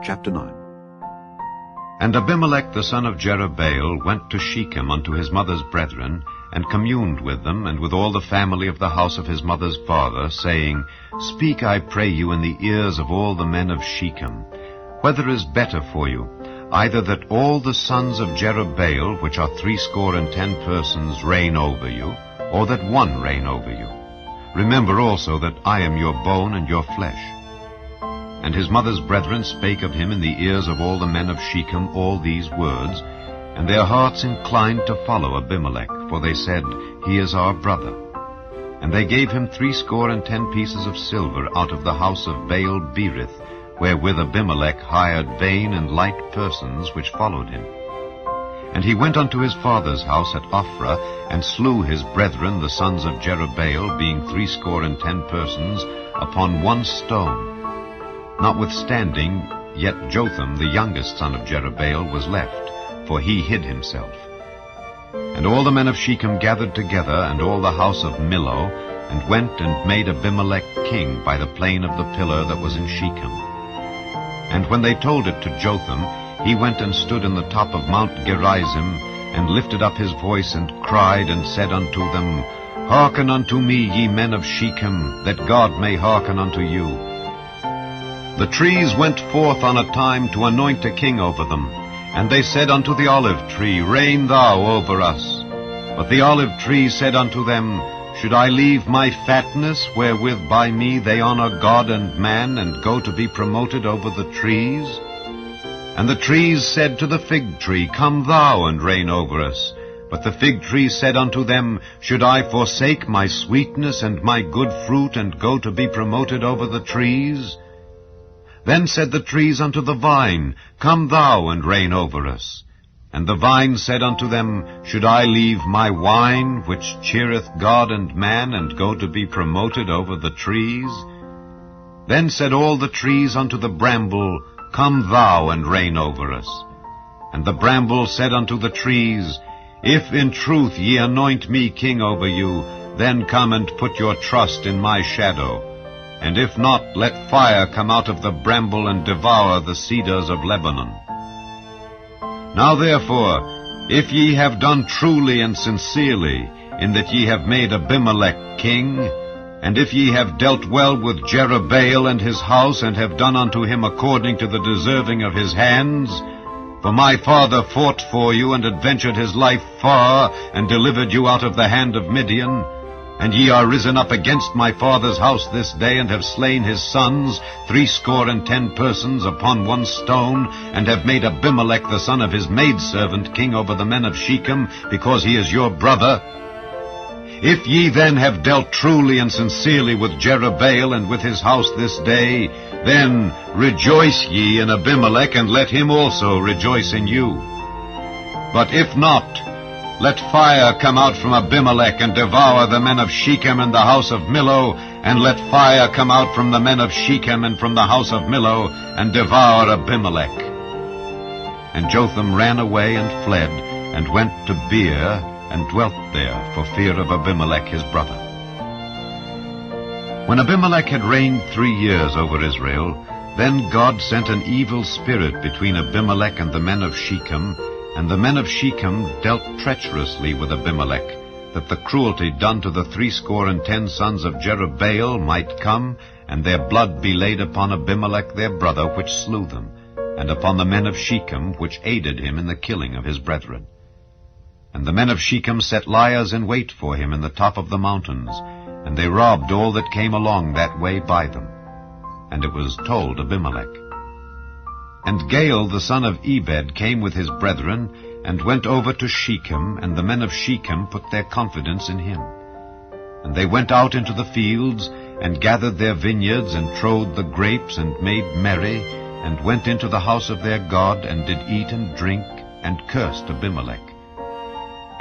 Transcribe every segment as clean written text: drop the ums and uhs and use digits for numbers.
Chapter 9. And Abimelech the son of Jerubbaal went to Shechem unto his mother's brethren, and communed with them, and with all the family of the house of his mother's father, saying, Speak, I pray you, in the ears of all the men of Shechem, whether is better for you, either that all the sons of Jerubbaal, which are 70 persons, reign over you, or that one reign over you. Remember also that I am your bone and your flesh. And his mother's brethren spake of him in the ears of all the men of Shechem all these words, and their hearts inclined to follow Abimelech, for they said, He is our brother. And they gave him 70 pieces of silver out of the house of Baal-berith, wherewith Abimelech hired vain and light persons which followed him. And he went unto his father's house at Ophrah, and slew his brethren the sons of Jerubbaal, being 70 persons, upon one stone. Notwithstanding, yet Jotham, the youngest son of Jerubbaal, was left, for he hid himself. And all the men of Shechem gathered together, and all the house of Millo, and went and made Abimelech king by the plain of the pillar that was in Shechem. And when they told it to Jotham, he went and stood in the top of Mount Gerizim, and lifted up his voice, and cried, and said unto them, Hearken unto me, ye men of Shechem, that God may hearken unto you. The trees went forth on a time to anoint a king over them. And they said unto the olive tree, Reign thou over us. But the olive tree said unto them, Should I leave my fatness, wherewith by me they honor God and man, and go to be promoted over the trees? And the trees said to the fig tree, Come thou and reign over us. But the fig tree said unto them, Should I forsake my sweetness and my good fruit, and go to be promoted over the trees? Then said the trees unto the vine, Come thou and reign over us. And the vine said unto them, Should I leave my wine, which cheereth God and man, and go to be promoted over the trees? Then said all the trees unto the bramble, Come thou and reign over us. And the bramble said unto the trees, If in truth ye anoint me king over you, then come and put your trust in my shadow. And if not, let fire come out of the bramble and devour the cedars of Lebanon. Now therefore, if ye have done truly and sincerely, in that ye have made Abimelech king, and if ye have dealt well with Jerubbaal and his house, and have done unto him according to the deserving of his hands, for my father fought for you, and adventured his life far, and delivered you out of the hand of Midian, and ye are risen up against my father's house this day, and have slain his sons, 70 persons, upon one stone, and have made Abimelech the son of his maidservant king over the men of Shechem, because he is your brother. If ye then have dealt truly and sincerely with Jerubbaal and with his house this day, then rejoice ye in Abimelech, and let him also rejoice in you. But if not, let fire come out from Abimelech, and devour the men of Shechem and the house of Millo, and let fire come out from the men of Shechem and from the house of Millo, and devour Abimelech. And Jotham ran away and fled, and went to Beer, and dwelt there, for fear of Abimelech his brother. When Abimelech had reigned 3 years over Israel, then God sent an evil spirit between Abimelech and the men of Shechem, and the men of Shechem dealt treacherously with Abimelech, that the cruelty done to the 70 sons of Jerubbaal might come, and their blood be laid upon Abimelech their brother, which slew them, and upon the men of Shechem, which aided him in the killing of his brethren. And the men of Shechem set liers in wait for him in the top of the mountains, and they robbed all that came along that way by them. And it was told Abimelech. And Gaal the son of Ebed came with his brethren, and went over to Shechem, and the men of Shechem put their confidence in him. And they went out into the fields, and gathered their vineyards, and trode the grapes, and made merry, and went into the house of their God, and did eat and drink, and cursed Abimelech.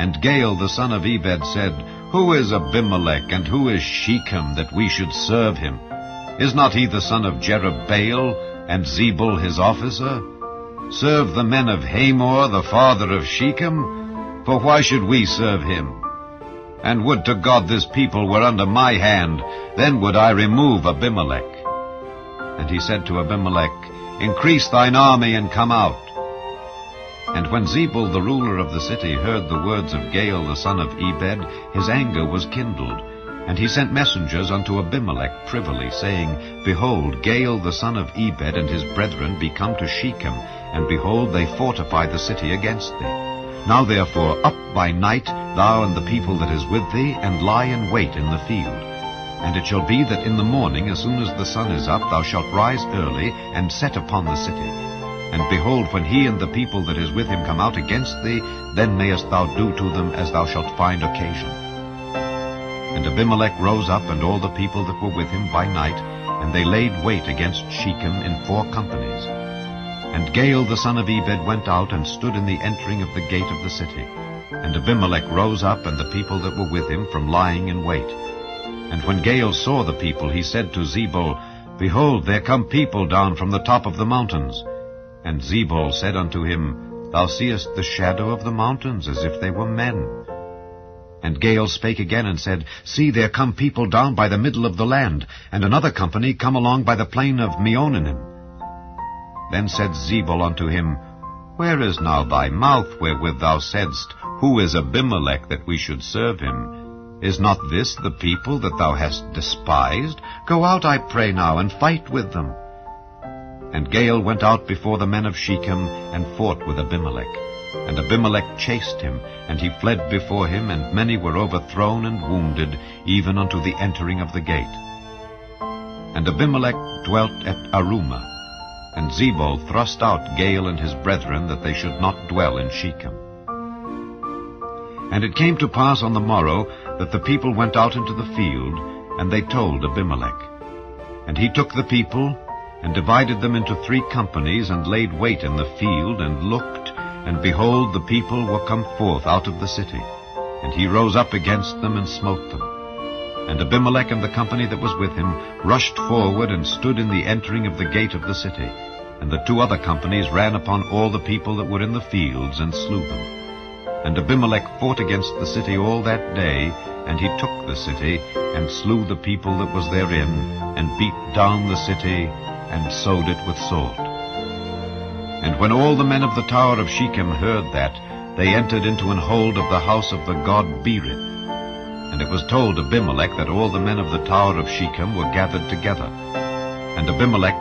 And Gaal the son of Ebed said, Who is Abimelech, and who is Shechem, that we should serve him? Is not he the son of Jerubbaal, and Zebul his officer? Serve the men of Hamor, the father of Shechem? For why should we serve him? And would to God this people were under my hand, then would I remove Abimelech. And he said to Abimelech, Increase thine army and come out. And when Zebul the ruler of the city heard the words of Gaal the son of Ebed, his anger was kindled. And he sent messengers unto Abimelech privily, saying, Behold, Gaal the son of Ebed and his brethren be come to Shechem, and behold, they fortify the city against thee. Now therefore up by night, thou and the people that is with thee, and lie in wait in the field. And it shall be that in the morning, as soon as the sun is up, thou shalt rise early, and set upon the city. And behold, when he and the people that is with him come out against thee, then mayest thou do to them as thou shalt find occasion. And Abimelech rose up, and all the people that were with him by night, and they laid wait against Shechem in 4 companies. And Gaal the son of Ebed went out, and stood in the entering of the gate of the city. And Abimelech rose up, and the people that were with him, from lying in wait. And when Gaal saw the people, he said to Zebul, Behold, there come people down from the top of the mountains. And Zebul said unto him, Thou seest the shadow of the mountains, as if they were men. And Gaal spake again, and said, See, there come people down by the middle of the land, and another company come along by the plain of Meonanim. Then said Zebul unto him, Where is now thy mouth, wherewith thou saidst, Who is Abimelech, that we should serve him? Is not this the people that thou hast despised? Go out, I pray now, and fight with them. And Gaal went out before the men of Shechem, and fought with Abimelech. And Abimelech chased him, and he fled before him, and many were overthrown and wounded, even unto the entering of the gate. And Abimelech dwelt at Arumah, and Zebul thrust out Gaal and his brethren, that they should not dwell in Shechem. And it came to pass on the morrow, that the people went out into the field, and they told Abimelech. And he took the people, and divided them into 3 companies, and laid wait in the field, and looked, and behold, the people were come forth out of the city. And he rose up against them, and smote them. And Abimelech and the company that was with him rushed forward, and stood in the entering of the gate of the city. And the 2 other companies ran upon all the people that were in the fields, and slew them. And Abimelech fought against the city all that day, and he took the city, and slew the people that was therein, and beat down the city, and sowed it with salt. And when all the men of the tower of Shechem heard that, they entered into an hold of the house of the god Berith. And it was told Abimelech that all the men of the tower of Shechem were gathered together. And Abimelech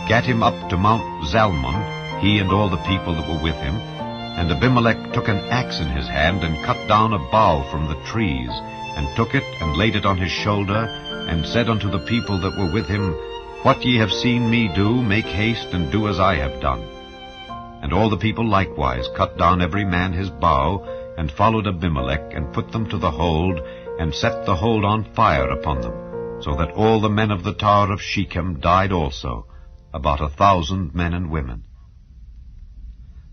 gat him up to Mount Zalmon, he and all the people that were with him. And Abimelech took an axe in his hand, and cut down a bough from the trees, and took it, and laid it on his shoulder, and said unto the people that were with him, What ye have seen me do, make haste, and do as I have done. And all the people likewise cut down every man his bough, and followed Abimelech, and put them to the hold, and set the hold on fire upon them, so that all the men of the tower of Shechem died also, about 1,000 men and women.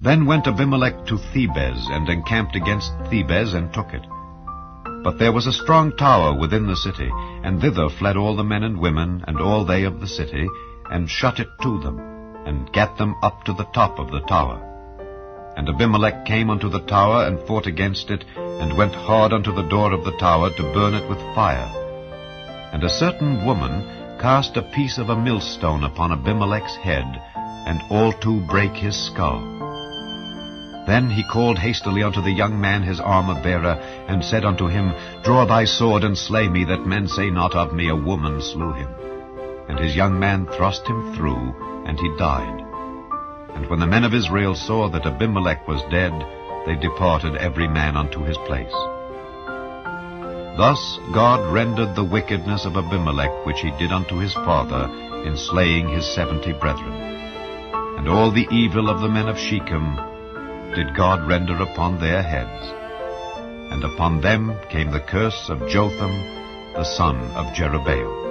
Then went Abimelech to Thebez, and encamped against Thebez, and took it. But there was a strong tower within the city, and thither fled all the men and women, and all they of the city, and shut it to them, and gat them up to the top of the tower. And Abimelech came unto the tower, and fought against it, and went hard unto the door of the tower, to burn it with fire. And a certain woman cast a piece of a millstone upon Abimelech's head, and all 2 brake his skull. Then he called hastily unto the young man his armor-bearer, and said unto him, Draw thy sword, and slay me, that men say not of me, A woman slew him. And his young man thrust him through, and he died. And when the men of Israel saw that Abimelech was dead, they departed every man unto his place. Thus God rendered the wickedness of Abimelech, which he did unto his father, in slaying his 70 brethren. And all the evil of the men of Shechem did God render upon their heads. And upon them came the curse of Jotham, the son of Jerubbaal.